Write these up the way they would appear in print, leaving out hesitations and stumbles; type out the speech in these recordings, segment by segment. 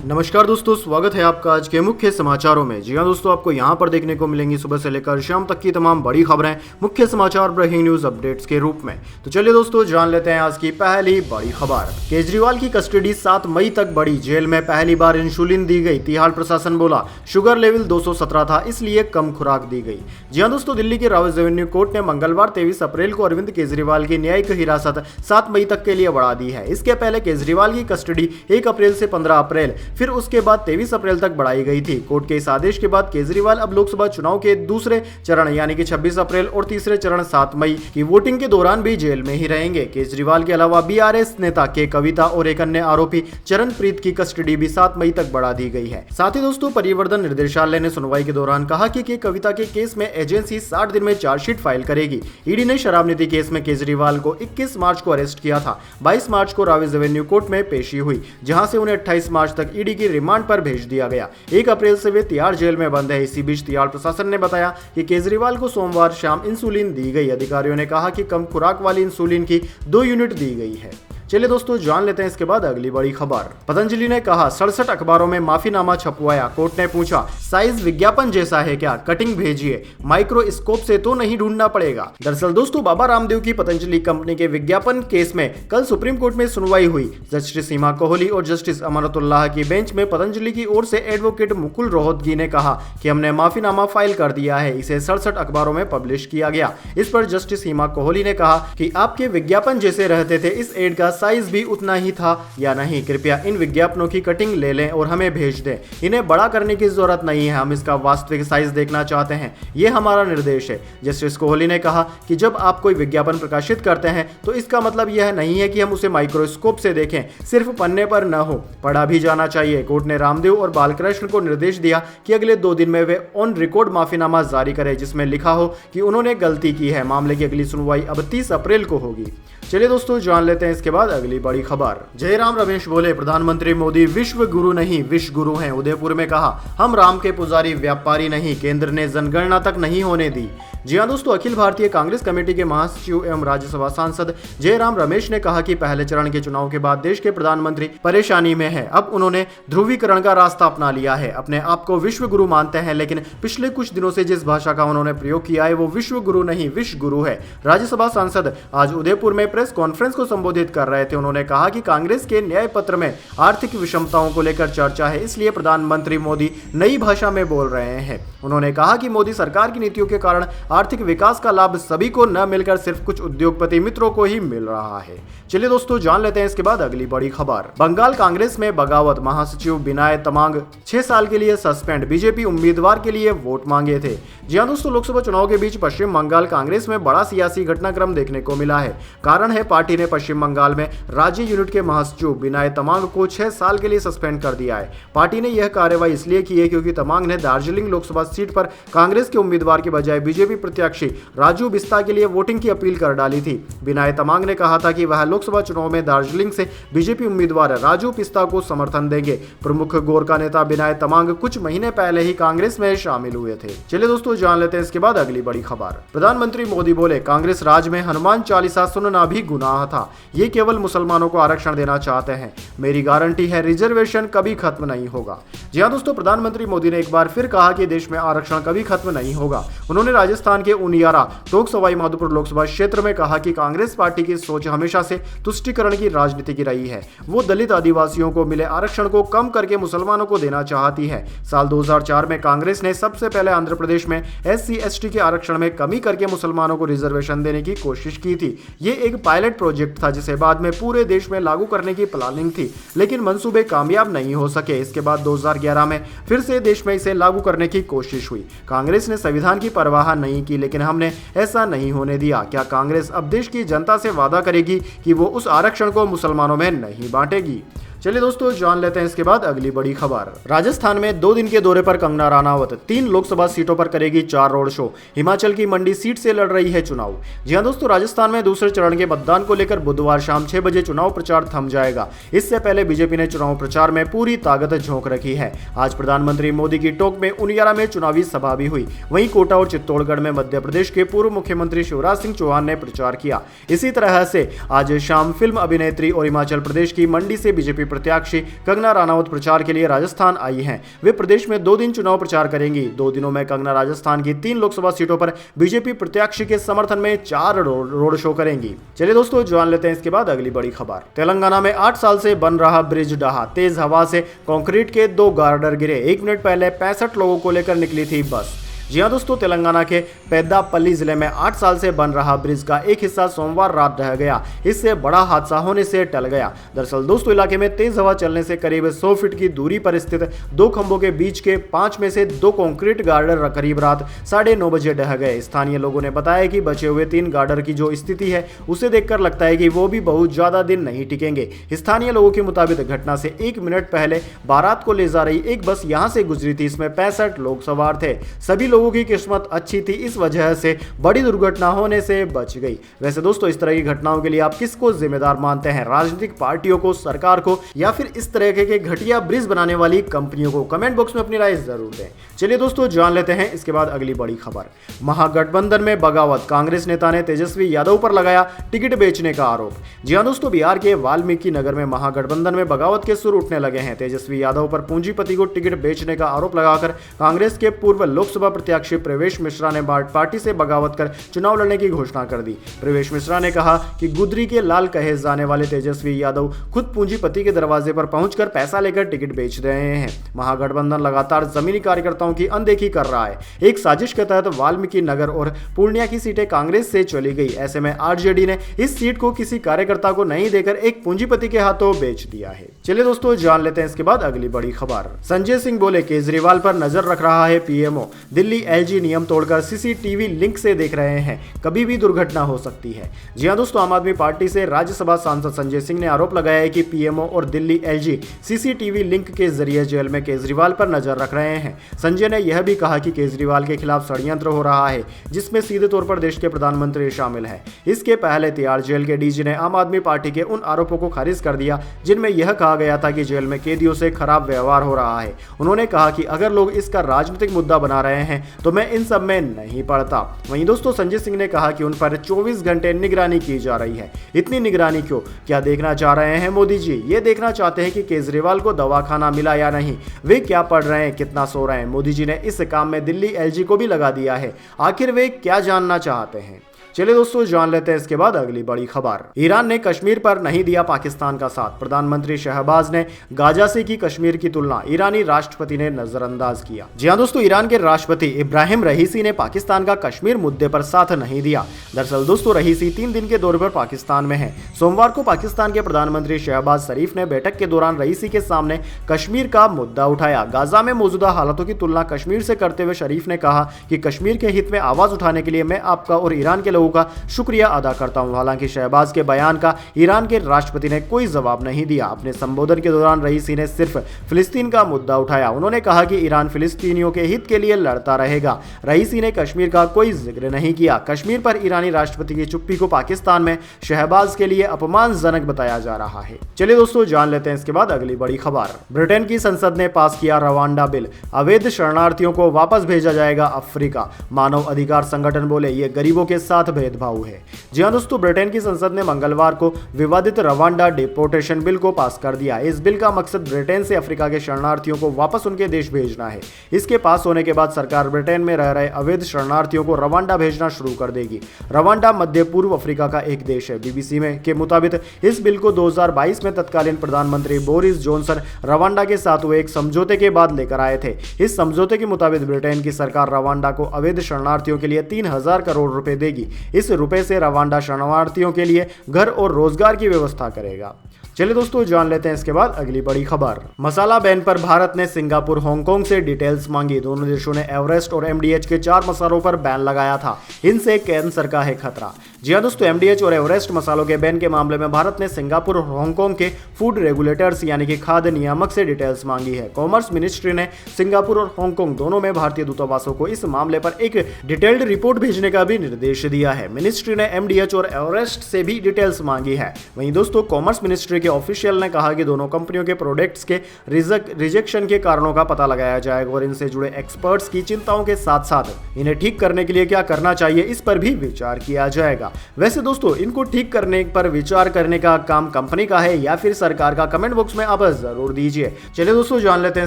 नमस्कार दोस्तों, स्वागत है आपका आज के मुख्य समाचारों में। जी हाँ दोस्तों, आपको यहाँ पर देखने को मिलेंगी सुबह से लेकर शाम तक की तमाम बड़ी खबरें मुख्य समाचार ब्रेकिंग न्यूज अपडेट्स के रूप में। तो चलिए दोस्तों, जान लेते हैं आज की पहली बड़ी खबर। केजरीवाल की कस्टडी 7 मई तक बढ़ी, जेल में पहली बार इंसुलिन दी गई। तिहाड़ प्रशासन बोला शुगर लेवल 217 था, इसलिए कम खुराक दी गई। जी हाँ दोस्तों, दिल्ली की रावत रेवेन्यू कोर्ट ने मंगलवार 23 अप्रैल को अरविंद केजरीवाल की न्यायिक हिरासत 7 मई तक के लिए बढ़ा दी है। इसके पहले केजरीवाल की कस्टडी 1 अप्रैल से 15 अप्रैल, फिर उसके बाद 23 अप्रैल तक बढ़ाई गई थी। कोर्ट के इस आदेश के बाद केजरीवाल अब लोकसभा चुनाव के दूसरे चरण यानी कि 26 अप्रैल और तीसरे चरण 7 मई की वोटिंग के दौरान भी जेल में ही रहेंगे। केजरीवाल के अलावा बीआरएस नेता के कविता और एक अन्य आरोपी चरणप्रीत की कस्टडी भी 7 मई तक बढ़ा दी गई है। साथ ही दोस्तों, परिवर्तन निर्देशालय ने सुनवाई के दौरान कहा कि कविता के केस में एजेंसी 60 दिन में चार्जशीट फाइल करेगी। ईडी ने शराब नीति केस में केजरीवाल को 21 मार्च को अरेस्ट किया था। 22 मार्च को रावत रेवेन्यू कोर्ट में पेशी हुई, जहां से उन्हें 28 मार्च तक ईडी की रिमांड पर भेज दिया गया। 1 अप्रैल से वे तिहाड़ जेल में बंद है। इसी बीच तिहाड़ प्रशासन ने बताया कि केजरीवाल को सोमवार शाम इंसुलिन दी गई। अधिकारियों ने कहा कि कम खुराक वाली इंसुलिन की 2 यूनिट दी गई है। चलिए दोस्तों, जान लेते हैं इसके बाद अगली बड़ी खबर। पतंजलि ने कहा 67 अखबारों में माफीनामा छपवाया। कोर्ट ने पूछा साइज विज्ञापन जैसा है क्या, कटिंग भेजिए, माइक्रोस्कोप से तो नहीं ढूंढना पड़ेगा। दरअसल दोस्तों, बाबा रामदेव की पतंजलि कंपनी के विज्ञापन केस में कल सुप्रीम कोर्ट में सुनवाई हुई। जस्टिस सीमा कोहली और जस्टिस अमरतुल्लाह की बेंच में पतंजलि की ओर से एडवोकेट मुकुल रोहतगी ने कहा कि हमने माफीनामा फाइल कर दिया है, इसे 67 अखबारों में पब्लिश किया गया। इस पर जस्टिस सीमा कोहली ने कहा कि आपके विज्ञापन जैसे रहते थे, इस एड का साइज भी उतना ही था या नहीं। कृपया इन विज्ञापनों की कटिंग ले लें और हमें भेज दें। इन्हें बड़ा करने की जरूरत नहीं है, हम इसका वास्तविक साइज देखना चाहते हैं, ये हमारा निर्देश है। जस्टिस कोहली ने कहा कि जब आप कोई विज्ञापन प्रकाशित करते हैं तो इसका मतलब यह नहीं है कि हम उसे माइक्रोस्कोप से देखें, सिर्फ पन्ने पर न हो, पढ़ा भी जाना चाहिए। कोर्ट ने रामदेव और बालकृष्ण को निर्देश दिया कि अगले 2 दिन में वे ऑन रिकॉर्ड माफीनामा जारी करें, जिसमें लिखा हो कि उन्होंने गलती की है। मामले की अगली सुनवाई अब 30 अप्रैल को होगी। चलिए दोस्तों, जान लेते हैं इसके बाद अगली बड़ी खबर। जयराम रमेश बोले प्रधानमंत्री मोदी विश्व गुरु नहीं विश्व गुरु हैं। उदयपुर में कहा हम राम के पुजारी व्यापारी नहीं, केंद्र ने जनगणना तक नहीं होने दी। जी हाँ दोस्तों, अखिल भारतीय कांग्रेस कमेटी के महासचिव एवं राज्यसभा सांसद जयराम रमेश ने कहा कि पहले चरण के चुनाव के बाद देश के प्रधानमंत्री परेशानी में है। अब उन्होंने ध्रुवीकरण का रास्ता अपना लिया है। अपने आप को विश्व गुरु मानते हैं, लेकिन पिछले कुछ दिनों से जिस भाषा का उन्होंने प्रयोग किया है वो विश्व गुरु नहीं विश्व गुरु है। राज्यसभा सांसद आज उदयपुर में प्रेस कॉन्फ्रेंस को संबोधित कर रहे थे। उन्होंने कहा कि कांग्रेस के न्याय पत्र में आर्थिक विषमताओं को लेकर चर्चा है, इसलिए प्रधानमंत्री मोदी नई भाषा में बोल रहे हैं। उन्होंने कहा कि मोदी सरकार की नीतियों के कारण आर्थिक विकास का लाभ सभी को न मिलकर सिर्फ कुछ उद्योगपति मित्रों को ही मिल रहा है। चलिए दोस्तों, जान लेते हैं इसके बाद अगली बड़ी खबर। बंगाल कांग्रेस में बगावत, महासचिव बिनाय तमांग 6 साल के लिए सस्पेंड। बीजेपी उम्मीदवार के लिए वोट मांगे थे। जी हाँ दोस्तों, लोकसभा चुनाव के बीच पश्चिम बंगाल कांग्रेस में बड़ा सियासी घटनाक्रम देखने को मिला है। कारण है पार्टी ने पश्चिम बंगाल में राज्य यूनिट के महासचिव बिनाय तमांग को 6 साल के लिए सस्पेंड कर दिया है। पार्टी ने यह कार्रवाई इसलिए की है क्योंकि तमांग ने दार्जिलिंग लोकसभा सीट पर कांग्रेस के उम्मीदवार के बजाय बीजेपी प्रत्याशी राजू बिस्ता के लिए वोटिंग की अपील कर डाली थी। बिनाय तमांग ने कहा था कि वह लोकसभा चुनाव में दार्जिलिंग से बीजेपी उम्मीदवार राजू बिस्ता को समर्थन देंगे। प्रमुख गोरखा नेता बिनाय तमांग कुछ महीने पहले ही कांग्रेस में शामिल हुए थे। चलिए दोस्तों, जान लेते हैं इसके बाद अगली बड़ी खबर। प्रधानमंत्री मोदी बोले कांग्रेस राज में हनुमान चालीसा सुनना भी गुनाह था, ये केवल मुसलमानों को आरक्षण देना चाहते हैं। मेरी गारंटी है रिजर्वेशन कभी खत्म नहीं होगा। जी हाँ दोस्तों, प्रधानमंत्री मोदी ने एक बार फिर कहा कि देश में आरक्षण कभी खत्म नहीं होगा। उन्होंने राजस्थान के उनियारा टोंक सवाई माधोपुर लोकसभा क्षेत्र में कहा कि कांग्रेस पार्टी की सोच हमेशा से तुष्टीकरण की राजनीति की रही है। वो दलित आदिवासियों को मिले आरक्षण को कम करके मुसलमानों को देना चाहती है। साल 2004 में कांग्रेस ने सबसे पहले आंध्र प्रदेश में SC/ST के आरक्षण में कमी करके मुसलमानों को रिजर्वेशन देने की कोशिश की थी। ये एक पायलट प्रोजेक्ट था जिसे बाद में पूरे देश में लागू करने की प्लानिंग थी, लेकिन मंसूबे कामयाब नहीं हो सके। इसके बाद 2011 में फिर से देश में इसे लागू करने की कोशिश हुई। कांग्रेस ने संविधान की परवाह नहीं की, लेकिन हमने ऐसा नहीं होने दिया। क्या कांग्रेस अब देश की जनता से वादा करेगी कि वो उस आरक्षण को मुसलमानों में नहीं बांटेगी? चलिए दोस्तों, जान लेते हैं इसके बाद अगली बड़ी खबर। राजस्थान में 2 दिन के दौरे पर कंगना रनावत 3 लोकसभा सीटों पर करेगी 4 रोड शो। हिमाचल की मंडी सीट से लड़ रही है चुनाव। जी हां दोस्तों, राजस्थान में दूसरे चरण के मतदान को लेकर बुधवार शाम 6 बजे चुनाव प्रचार थम जाएगा। इससे पहले बीजेपी ने चुनाव प्रचार में पूरी ताकत झोंक रखी है। आज प्रधानमंत्री मोदी की टोंक में उनियारा में चुनावी सभा भी हुई। वहीं कोटा और चित्तौड़गढ़ में मध्य प्रदेश के पूर्व मुख्यमंत्री शिवराज सिंह चौहान ने प्रचार किया। इसी तरह से आज शाम फिल्म अभिनेत्री और हिमाचल प्रदेश की मंडी से बीजेपी प्रत्याशी कंगना रनौत प्रचार के लिए राजस्थान आई हैं। वे प्रदेश में 2 दिन चुनाव प्रचार करेंगी। 2 दिनों में कंगना राजस्थान की 3 लोकसभा सीटों पर बीजेपी प्रत्याशी के समर्थन में 4 रोड शो करेंगी। चलिए दोस्तों जान लेते हैं इसके बाद अगली बड़ी खबर। तेलंगाना में 8 साल से बन रहा ब्रिज डहा, तेज हवा से कंक्रीट के 2 गार्डर गिरे। 1 मिनट पहले 65 लोगों को लेकर निकली थी बस। जी हां दोस्तों, तेलंगाना के पेद्दापल्ली जिले में 8 साल से बन रहा ब्रिज का एक हिस्सा सोमवार रात ढह गया। इससे बड़ा हादसा होने से टल गया। दरअसल दोस्तों इलाके में तेज हवा चलने से करीब 100 फीट की दूरी पर स्थित 2 खंभों के बीच के 5 में से 2 कंक्रीट गार्डर करीब रात 9:30 बजे ढह गए। स्थानीय लोगों ने बताया कि बचे हुए 3 गार्डर की जो स्थिति है उसे देखकर लगता है कि वो भी बहुत ज्यादा दिन नहीं टिकेंगे। स्थानीय लोगों के मुताबिक घटना से 1 मिनट पहले बारात को ले जा रही एक बस यहां से गुजरी थी। इसमें 65 लोग सवार थे। सभी लोगों की किस्मत अच्छी थी, इस वजह से बड़ी दुर्घटना होने से बच गई। वैसे दोस्तों इस तरह की घटनाओं के लिए आप किसको जिम्मेदार मानते हैं, राजनीतिक पार्टियों को, सरकार को, या फिर इस तरह के घटिया ब्रिज बनाने वाली कंपनियों को? कमेंट बॉक्स में अपनी राय जरूर दें। चलिए दोस्तों जान लेते हैं इसके बाद अगली बड़ी खबर। महागठबंधन में बगावत, कांग्रेस नेता ने तेजस्वी यादव पर लगाया टिकट बेचने का आरोप। जी हां दोस्तों, बिहार के वाल्मीकि नगर में महागठबंधन में बगावत के सुर उठने लगे हैं। तेजस्वी यादव पर पूंजीपति को टिकट बेचने का आरोप लगाकर कांग्रेस के पूर्व लोकसभा प्रत्याशी प्रवेश मिश्रा ने पार्टी से बगावत कर चुनाव लड़ने की घोषणा कर दी। प्रवेश मिश्रा ने कहा कि गुदरी के लाल कहे जाने वाले तेजस्वी यादव खुद पूंजीपति के दरवाजे पर पहुंचकर पैसा लेकर टिकट बेच रहे हैं। महागठबंधन लगातार जमीनी कार्यकर्ताओं की अनदेखी कर रहा है। एक साजिश के तहत वाल्मीकि नगर और पूर्णिया की सीटें कांग्रेस से चली गई। ऐसे में आरजेडी ने इस सीट को किसी कार्यकर्ता को नहीं देकर एक पूंजीपति के हाथों बेच दिया है। चलिए दोस्तों जान लेते हैं इसके बाद अगली बड़ी खबर। संजय सिंह बोले केजरीवाल पर नजर रख रहा है पीएमओ। दिल्ली एलजी नियम तोड़कर सीसीटीवी लिंक से देख रहे हैं, कभी भी दुर्घटना हो सकती है। जी हां दोस्तों, आम आदमी पार्टी से राज्यसभा सांसद संजय सिंह ने आरोप लगाया है कि पीएमओ और दिल्ली एलजी सीसीटीवी लिंक के जरिए जेल में केजरीवाल पर नजर रख रहे हैं। संजय ने यह भी कहा कि केजरीवाल के खिलाफ षड्यंत्र हो रहा है, जिसमें सीधे तौर पर देश के प्रधानमंत्री शामिल है। इसके पहले तिहाड़ जेल के डीजी ने आम आदमी पार्टी के उन आरोपों को खारिज कर दिया जिनमें यह कहा गया था कि जेल में कैदियों से खराब व्यवहार हो रहा है। उन्होंने कहा कि अगर लोग इसका राजनीतिक मुद्दा बना रहे हैं तो मैं इन सब में नहीं पड़ता। वहीं दोस्तों संजय सिंह ने कहा कि उन पर 24 घंटे निगरानी की जा रही है। इतनी निगरानी क्यों? क्या देखना चाह रहे हैं मोदी जी? ये देखना चाहते हैं कि केजरीवाल को दवाखाना मिला या नहीं, वे क्या पढ़ रहे हैं, कितना सो रहे हैं। मोदी जी ने इस काम में दिल्ली एलजी को भी लगा दिया है। आखिर वे क्या जानना चाहते हैं? चलिए दोस्तों जान लेते हैं इसके बाद अगली बड़ी खबर। ईरान ने कश्मीर पर नहीं दिया पाकिस्तान का साथ। प्रधानमंत्री शहबाज ने गाजा से की कश्मीर की तुलना, ईरानी राष्ट्रपति ने नजरअंदाज किया। जी हां दोस्तों, ईरान के राष्ट्रपति इब्राहिम रईसी ने पाकिस्तान का कश्मीर मुद्दे पर साथ नहीं दिया। दरअसल दोस्तों रईसी 3 दिन के दौरे पर पाकिस्तान में है। सोमवार को पाकिस्तान के प्रधानमंत्री शहबाज शरीफ ने बैठक के दौरान रईसी के सामने कश्मीर का मुद्दा उठाया। गाजा में मौजूदा हालातों की तुलना कश्मीर से करते हुए शरीफ ने कहा कि कश्मीर के हित में आवाज उठाने के लिए मैं आपका और ईरान के लोगों का शुक्रिया अदा करता हूं। हालांकि शहबाज के बयान का ईरान के राष्ट्रपति ने कोई जवाब नहीं दिया। अपने संबोधन के दौरान रईसी ने सिर्फ फिलिस्तीन का मुद्दा उठाया। उन्होंने कहा कि ईरान फिलिस्तीनियों के हित के लिए लड़ता रहेगा। रईसी ने कश्मीर का कोई जिक्र नहीं किया। कश्मीर पर ईरानी राष्ट्रपति की चुप्पी को पाकिस्तान में शहबाज के लिए अपमानजनक बताया जा रहा है। चलिए दोस्तों जान लेते हैं इसके बाद अगली बड़ी खबर। ब्रिटेन की संसद ने पास किया रवांडा बिल, अवैध शरणार्थियों को वापस भेजा जाएगा अफ्रीका। मानव अधिकार संगठन बोले ये गरीबों के साथ भेदभाव है। जी हां दोस्तों, ब्रिटेन की संसद ने मंगलवार को विवादित रवांडा डिपोर्टेशन बिल को पास कर दिया। इस बिल का मकसद ब्रिटेन से अफ्रीका के शरणार्थियों को वापस उनके देश भेजना है। इसके पास होने के बाद सरकार ब्रिटेन में रह रहे अवैध शरणार्थियों को रवांडा भेजना शुरू कर देगी। रवांडा मध्य पूर्व अफ्रीका का एक देश है। बीबीसी में के मुताबिक इस बिल को 2022 में तत्कालीन प्रधानमंत्री बोरिस जॉनसन रवांडा के साथ हुए एक समझौते के बाद लेकर आए थे। इस समझौते के मुताबिक ब्रिटेन की सरकार रवांडा को अवैध शरणार्थियों के लिए 3000 करोड़ रुपए देगी। इस रुपए से रवांडा शरणार्थियों के लिए घर और रोजगार की व्यवस्था करेगा। चलिए दोस्तों जान लेते हैं इसके बाद अगली बड़ी खबर। मसाला बैन पर भारत ने सिंगापुर, हांगकांग से डिटेल्स मांगी। दोनों देशों ने एवरेस्ट और एमडीएच के 4 मसालों पर बैन लगाया था। इनसे कैंसर का है खतरा। जी हां दोस्तों, एमडीएच और एवरेस्ट मसालों के बैन के मामले में भारत ने सिंगापुर और हांगकांग के फूड रेगुलेटर्स यानी कि खाद्य नियामक से डिटेल्स मांगी है। कॉमर्स मिनिस्ट्री ने सिंगापुर और हांगकांग दोनों में भारतीय दूतावासों को इस मामले पर एक डिटेल्ड रिपोर्ट भेजने का भी निर्देश दिया है। मिनिस्ट्री ने एमडीएच और एवरेस्ट से भी डिटेल्स मांगी है। वहीं दोस्तों कॉमर्स मिनिस्ट्री के के ऑफिशियल ने कहा कि दोनों कंपनियों के प्रोडक्ट्स के रिजेक्शन के कारणों का पता लगाया जाएगा और इनसे जुड़े एक्सपर्ट्स की चिंताओं के साथ साथ इन्हें ठीक करने के लिए क्या करना चाहिए इस पर भी विचार किया जाएगा। वैसे दोस्तों, इनको ठीक करने पर विचार करने का काम कंपनी का है या फिर सरकार का, कमेंट बॉक्स में आप जरूर दीजिए। चलिए दोस्तों, जान लेते हैं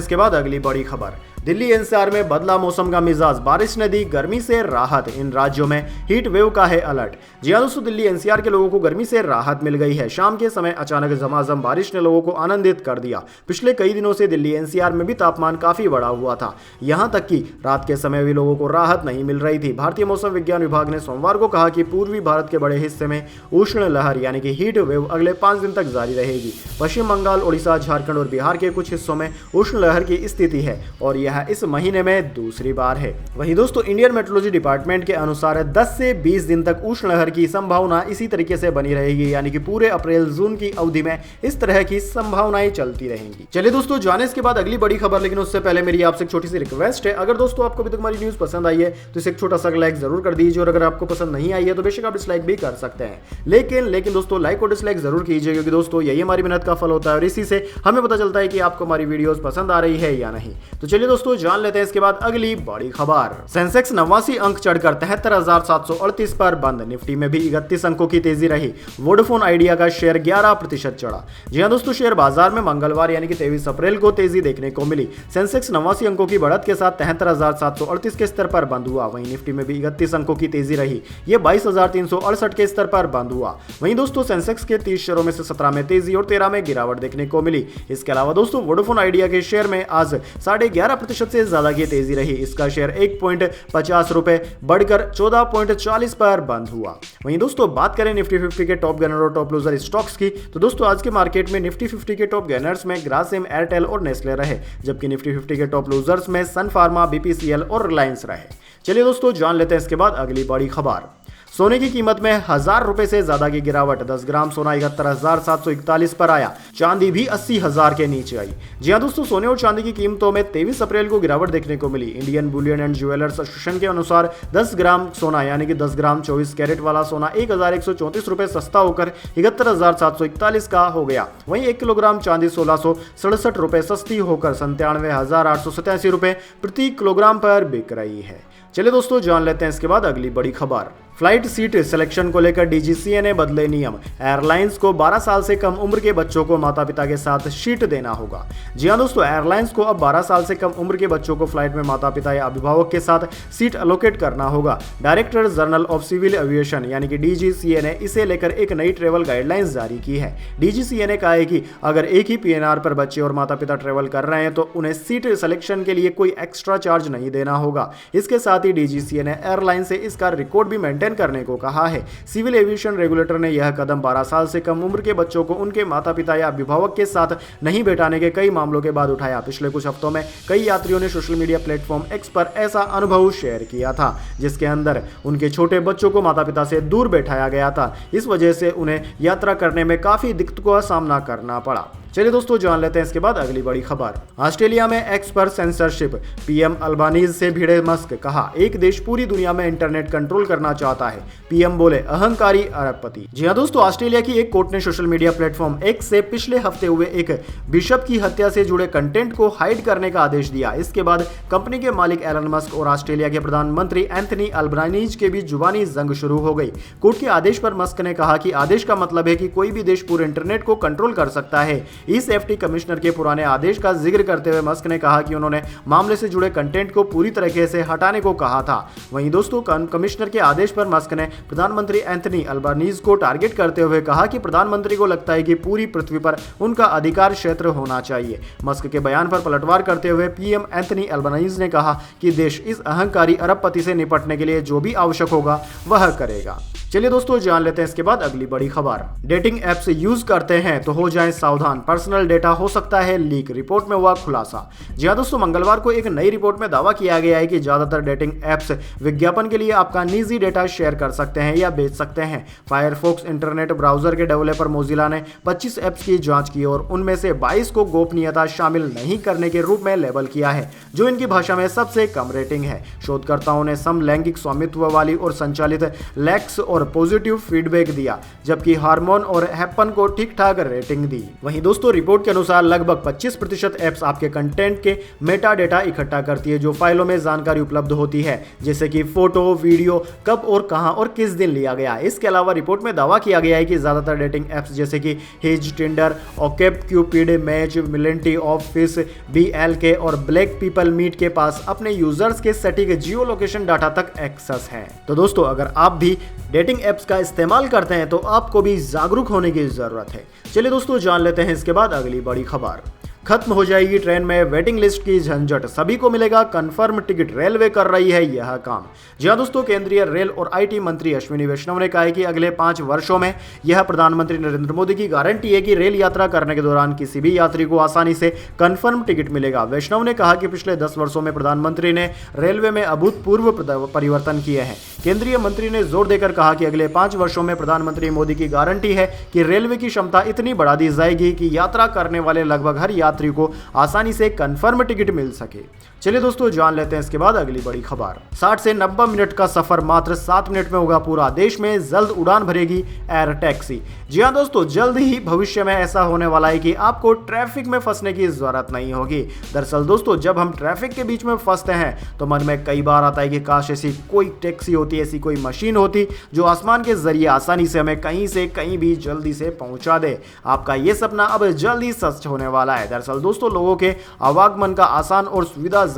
इसके बाद अगली बड़ी खबर। दिल्ली एनसीआर में बदला मौसम का मिजाज, बारिश ने दी गर्मी से राहत, इन राज्यों में हीट वेव का है अलर्ट। जी हां दोस्तों, दिल्ली एनसीआर के लोगों को गर्मी से राहत मिल गई है। शाम के समय अचानक झमाझम बारिश ने लोगों को आनंदित कर दिया। पिछले कई दिनों से दिल्ली एनसीआर में भी तापमान काफी बढ़ा हुआ था, यहां तक कि रात के समय भी लोगों को राहत नहीं मिल रही थी। भारतीय मौसम विज्ञान विभाग ने सोमवार को कहा कि पूर्वी भारत के बड़े हिस्से में उष्ण लहर यानी कि हीट वेव अगले 5 दिन तक जारी रहेगी। पश्चिम बंगाल, उड़ीसा, झारखंड और बिहार के कुछ हिस्सों में उष्ण लहर की स्थिति है और यह इस महीने में दूसरी बार है। वहीं दोस्तों, इंडियन मेट्रोलॉजी डिपार्टमेंट के अनुसार 10 से 20 दिन तक उष्ण लहर की संभावना इसी तरीके से बनी रहेगी, यानी कि पूरे अप्रैल जून की अवधि में इस तरह की संभावनाएं चलती रहेंगी। चलिए दोस्तों, जाने इसके बाद अगली बड़ी खबर, लेकिन उससे पहले मेरी आपसे एक छोटी सी रिक्वेस्ट है। अगर दोस्तों आपको अभी तक हमारी न्यूज पसंद आई है तो इसे एक छोटा सा लाइक जरूर कर दीजिए और अगर आपको पसंद नहीं आई है तो बेशक आप डिसलाइक भी कर सकते हैं, लेकिन दोस्तों लाइक और डिसलाइक जरूर कीजिए, क्योंकि दोस्तों यही हमारी मेहनत का फल होता है और इसी से हमें पता चलता है कि आपको हमारी वीडियोस पसंद आ रही है या नहीं। तो चलिए दोस्तों, जान लेते हैं इसके बाद अगली बड़ी खबर। सेंसेक्स 89 अंक चढ़कर 73,738 पर बंद, निफ्टी में भी 31 अंकों की तेजी रही। वोडाफोन आइडिया का शेयर 11% चढ़ा। जी हां दोस्तों, शेयर बाजार में मंगलवार यानी कि 23 अप्रैल को तेजी देखने को मिली। सेंसेक्स 89 अंकों की बढ़त के साथ 73,738 के स्तर पर बंद हुआ। वहीं निफ्टी में भी 31 अंकों की तेजी रही, यह 22,368 के स्तर पर बंद हुआ। वहीं दोस्तों, सेंसेक्स के 30 शेयरों में से 17 में तेजी और 13 में गिरावट देखने को मिली। इसके अलावा दोस्तों, वोडाफोन आइडिया के शेयर में आज 11.5% से ज्यादा की तेजी रही। इसका शेयर 1.50 रुपए बढ़कर 14.40 पर बंद हुआ। वहीं दोस्तों, बात करें निफ्टी 50 के टॉप गेनर और टॉप लूजर स्टॉक्स की, तो दोस्तों आज के मार्केट में निफ्टी 50 के टॉप गेनर्स में ग्रासिम, एयरटेल और नेस्ले रहे, जबकि निफ्टी 50 के टॉप लूजर्स में सन फार्मा, बीपीसीएल और रिलायंस रहे। चलिए दोस्तों, जान लेते हैं इसके बाद अगली बड़ी खबर। सोने की कीमत में 1000 रुपए से ज्यादा की गिरावट, 10 ग्राम सोना 71,741 पर आया। चांदी भी 80,000 के नीचे आई। जी हां दोस्तों, सोने और चांदी की कीमतों में 23 अप्रैल को गिरावट देखने को मिली। Indian bullion and jewellers association के अनुसार 10 ग्राम सोना यानी कि 10 ग्राम 24 कैरेट वाला सोना 1134 रुपए सस्ता होकर 71,741 का हो गया। वहीं 1 किलोग्राम चांदी 1667 रुपए सस्ती होकर 97,887 रुपए प्रति किलोग्राम पर बिक रही है। चलिए दोस्तों, जान लेते हैं इसके बाद अगली बड़ी खबर। फ्लाइट सीट सिलेक्शन को लेकर डीजीसीए ने बदले नियम, एयरलाइंस को 12 साल से कम उम्र के बच्चों को माता पिता के साथ सीट देना होगा। जी हां दोस्तों, एयरलाइंस को अब 12 साल से कम उम्र के बच्चों को फ्लाइट में माता पिता या अभिभावक के साथ सीट एलोकेट करना होगा। Director general of civil aviation यानी कि डीजीसीए ने इसे लेकर एक नई ट्रेवल गाइडलाइंस जारी की है। डीजीसीए ने कहा है कि अगर एक ही पीएनआर पर बच्चे और माता पिता ट्रेवल कर रहे हैं तो उन्हें सीट सिलेक्शन के लिए कोई एक्स्ट्रा चार्ज नहीं देना होगा। इसके साथ ही डीजीसीए ने एयरलाइन से इसका रिकॉर्ड भी मेंटेन करने को कहा है। सिविल एविएशन रेगुलेटर ने यह कदम 12 साल से कम उम्र के बच्चों को उनके माता पिता या अभिभावक के साथ नहीं बैठाने के कई मामलों के बाद उठाया। पिछले कुछ हफ्तों में कई यात्रियों ने सोशल मीडिया प्लेटफॉर्म एक्स पर ऐसा अनुभव शेयर किया था, जिसके अंदर उनके छोटे बच्चों को माता पिता से दूर बैठाया गया था। इस वजह से उन्हें यात्रा करने में काफी दिक्कतों का सामना करना पड़ा। चलिए दोस्तों, जान लेते हैं इसके बाद अगली बड़ी खबर। ऑस्ट्रेलिया में एक्स पर सेंसरशिप, पीएम अल्बानीज से भिड़े मस्क, कहा एक देश पूरी दुनिया में इंटरनेट कंट्रोल करना चाहता है। पीएम बोले अहंकारी अरबपति। जी हां दोस्तों, ऑस्ट्रेलिया की एक कोर्ट ने सोशल मीडिया प्लेटफॉर्म एक्स से पिछले हफ्ते हुए एक बिशप की हत्या से जुड़े कंटेंट को हाइड करने का आदेश दिया। इसके बाद कंपनी के मालिक एलन मस्क और ऑस्ट्रेलिया के प्रधानमंत्री एंथनी अल्बानीज के बीच जुबानी जंग शुरू हो गई। कोर्ट के आदेश पर मस्क ने कहा कि आदेश का मतलब है कि कोई भी देश पूरे इंटरनेट को कंट्रोल कर सकता है। ई सेफ्टी कमिश्नर के पुराने आदेश का जिक्र करते हुए मस्क ने कहा कि उन्होंने मामले से जुड़े कंटेंट को पूरी तरीके से हटाने को कहा था। वहीं दोस्तों, कमिश्नर के आदेश पर मस्क ने प्रधानमंत्री एंथनी अल्बानीज को टारगेट करते हुए कहा कि प्रधानमंत्री को लगता है कि पूरी पृथ्वी पर उनका अधिकार क्षेत्र होना चाहिए। मस्क के बयान पर पलटवार करते हुए पीएम एंथनी अल्बानीज ने कहा कि देश इस अहंकारी अरबपति से निपटने के लिए जो भी आवश्यक होगा वह करेगा। चलिए दोस्तों, जान लेते हैं इसके बाद अगली बड़ी खबर। डेटिंग ऐप्स यूज करते हैं तो हो जाएं सावधान, पर्सनल डेटा हो सकता है लीक, रिपोर्ट में हुआ खुलासा। जी हां दोस्तों, मंगलवार को एक नई रिपोर्ट में दावा किया गया है कि ज्यादातर डेटिंग ऐप्स विज्ञापन के लिए आपका निजी डेटा शेयर कर सकते हैं या बेच सकते हैं। फायरफॉक्स इंटरनेट ब्राउजर के डेवलपर मोजिला ने 25 ऐप्स की जांच की और उनमें से 22 को गोपनीयता शामिल नहीं करने के रूप में लेबल किया है, जो इनकी भाषा में सबसे कम रेटिंग है। शोधकर्ताओं ने समलैंगिक स्वामित्व वाली और संचालित लेक्स और और पॉजिटिव फीडबैक दिया, जबकि हार्मोन और हैप्पन को ठीक ठाक रेटिंग दी। वहीं दोस्तों रिपोर्ट के अनुसार लगभग 25% ऐप्स आपके कंटेंट के मेटा डेटा इकट्ठा करती है, जो फाइलों में जानकारी उपलब्ध होती है, जैसे कि फोटो, वीडियो, कब और कहां और किस दिन लिया गया। इसके अलावा रिपोर्ट में दावा किया गया है कि ज्यादातर डेटिंग ऐप्स जैसे कि Hinge, Tinder, OkCupid, Match, मिलेंटी, ऑफिस, BLK और ब्लैक पीपल मीट के पास अपने यूजर्स के सटीक जियो लोकेशन डाटा तक एक्सेस है। तो दोस्तों अगर आप भी डेटिंग ऐप्स का इस्तेमाल करते हैं तो आपको भी जागरूक होने की जरूरत है। चलिए दोस्तों जान लेते हैं इसके बाद अगली बड़ी खबर। खत्म हो जाएगी ट्रेन में वेटिंग लिस्ट की झंझट, सभी को मिलेगा कंफर्म टिकट, रेलवे कर रही है यह काम। जी हां दोस्तों, केंद्रीय रेल और IT मंत्री अश्विनी वैष्णव ने कहा है कि अगले 5 वर्षों में यह प्रधानमंत्री नरेंद्र मोदी की गारंटी है कि रेल यात्रा करने के दौरान किसी भी यात्री को आसानी से कंफर्म टिकट मिलेगा। वैष्णव ने कहा कि पिछले 10 वर्षों में प्रधानमंत्री ने रेलवे में अभूतपूर्व परिवर्तन किए हैं। केंद्रीय मंत्री ने जोर देकर कहा कि अगले 5 वर्षों में प्रधानमंत्री मोदी की गारंटी है कि रेलवे की क्षमता इतनी बढ़ा दी जाएगी कि यात्रा करने वाले लगभग हर यात्री को आसानी से कंफर्म टिकट मिल सके। चलिए दोस्तों जान लेते हैं इसके बाद अगली बड़ी खबर। 60 से 90 मिनट का सफर मात्र 7 मिनट में होगा पूरा, देश में जल्द उड़ान भरेगी एयर टैक्सी। जी हां दोस्तों, जल्द ही भविष्य में ऐसा होने वाला है कि आपको ट्रैफिक में फंसने की जरूरत नहीं होगी। दरअसल दोस्तों, जब हम ट्रैफिक के बीच में फंसते हैं तो मन में कई बार आता है कि काश ऐसी कोई टैक्सी होती, ऐसी कोई मशीन होती जो आसमान के जरिए आसानी से हमें कहीं से कहीं भी जल्दी से पहुंचा दे। आपका ये सपना अब जल्दी सच होने वाला है। दरअसल दोस्तों, लोगों के आवागमन का आसान और सुविधाजनक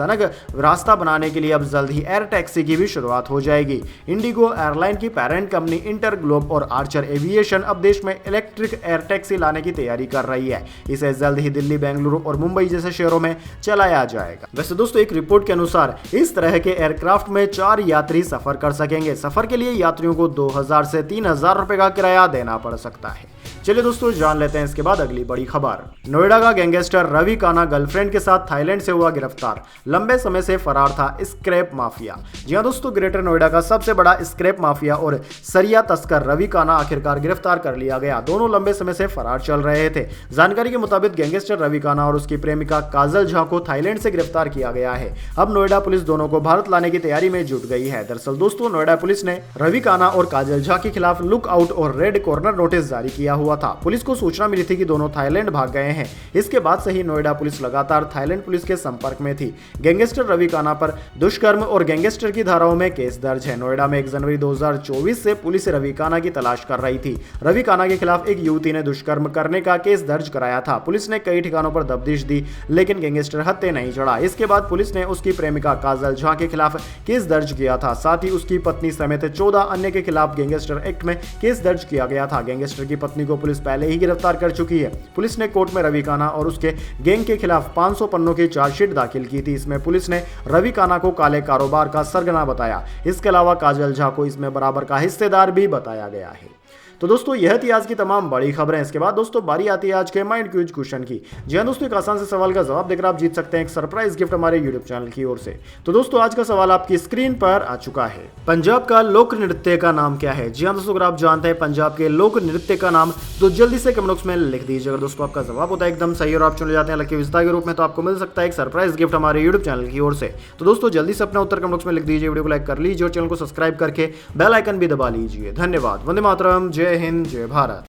रास्ता बनाने के लिए अब जल्द ही एयर टैक्सी की भी शुरुआत हो जाएगी। इंडिगो एयरलाइन की पेरेंट कंपनी इंटर ग्लोब और आर्चर एविएशन अब देश में इलेक्ट्रिक एयर टैक्सी लाने की तैयारी कर रही है। इसे जल्द ही दिल्ली, बेंगलुरु और मुंबई जैसे शहरों में चलाया जाएगा। वैसे दोस्तों, एक रिपोर्ट के अनुसार इस तरह के एयरक्राफ्ट में 4 यात्री सफर कर सकेंगे। सफर के लिए यात्रियों को 2000 से 3000 रुपए का किराया देना पड़ सकता है। चलिए दोस्तों जान लेते हैं इसके बाद अगली बड़ी खबर। नोएडा का गैंगस्टर रवि काना गर्लफ्रेंड के साथ थाईलैंड से हुआ गिरफ्तार, लंबे समय से फरार था स्क्रैप माफिया। जी हां दोस्तों, ग्रेटर नोएडा का सबसे बड़ा स्क्रैप माफिया और सरिया तस्कर रवि काना आखिरकार गिरफ्तार कर लिया गया। दोनों लंबे समय से फरार चल रहे थे। जानकारी के मुताबिक गैंगस्टर रवि काना और उसकी प्रेमिका काजल झा को थाईलैंड से गिरफ्तार किया गया है। अब नोएडा पुलिस दोनों को भारत लाने की तैयारी में जुट गई है। दरअसल दोस्तों, नोएडा पुलिस ने रवि काना और काजल झा के खिलाफ लुक आउट और रेड कॉर्नर नोटिस जारी किया हुआ था। पुलिस को सूचना मिली थी कि दोनों थाईलैंड भाग गए हैं। इसके बाद से ही नोएडा पुलिस लगातार थाईलैंड पुलिस के संपर्क में थी। गैंगस्टर रवि काना पर दुष्कर्म और गैंगस्टर की धाराओं में केस दर्ज है। नोएडा में 1 जनवरी 2024 से पुलिस रवि काना की तलाश कर रही थी। रवि काना के खिलाफ एक युवती ने दुष्कर्म करने का केस दर्ज कराया था। पुलिस ने कई ठिकानों पर दबिश दी, लेकिन गैंगस्टर हत्थे नहीं चढ़ा। इसके बाद पुलिस ने उसकी प्रेमिका काजल झा के खिलाफ केस दर्ज किया था। साथ ही उसकी पत्नी समेत 14 अन्य के खिलाफ गैंगस्टर एक्ट में केस दर्ज किया गया था। गैंगस्टर की पत्नी को पुलिस पहले ही गिरफ्तार कर चुकी है। पुलिस ने कोर्ट में रवि काना और उसके गैंग के खिलाफ 500 पन्नों की चार्जशीट दाखिल की थी। इसमें पुलिस ने रवि काना को काले कारोबार का सरगना बताया। इसके अलावा काजल झा को इसमें बराबर का हिस्सेदार भी बताया गया है। तो दोस्तों, यह थी आज की तमाम बड़ी खबरें। इसके बाद दोस्तों बारी आती है आज के माइंड क्विज क्वेश्चन की। जी हां दोस्तों, एक आसान से सवाल का जवाब देकर आप जीत सकते हैं एक सरप्राइज गिफ्ट हमारे यूट्यूब चैनल की ओर से। तो दोस्तों, आज का सवाल आपकी स्क्रीन पर आ चुका है। पंजाब का लोक नृत्य का नाम क्या है? जी हां दोस्तों, अगर आप जानते हैं पंजाब के लोक नृत्य का नाम तो जल्दी से कमेंट बॉक्स में लिख दीजिए। अगर दोस्तों आपका जवाब होता है एकदम सही और आप चुने जाते हैं लकी विजेता के रूप में, तो आपको मिल सकता है एक सरप्राइज गिफ्ट हमारे यूट्यूब चैनल की ओर से। तो दोस्तों जल्दी से अपना उत्तर कमेंट बॉक्स में लिख दीजिए, वीडियो को लाइक कर लीजिए और चैनल को सब्सक्राइब करके बेल आइकन भी दबा लीजिए। धन्यवाद। वंदे मातरम। जय हिंद, जय भारत।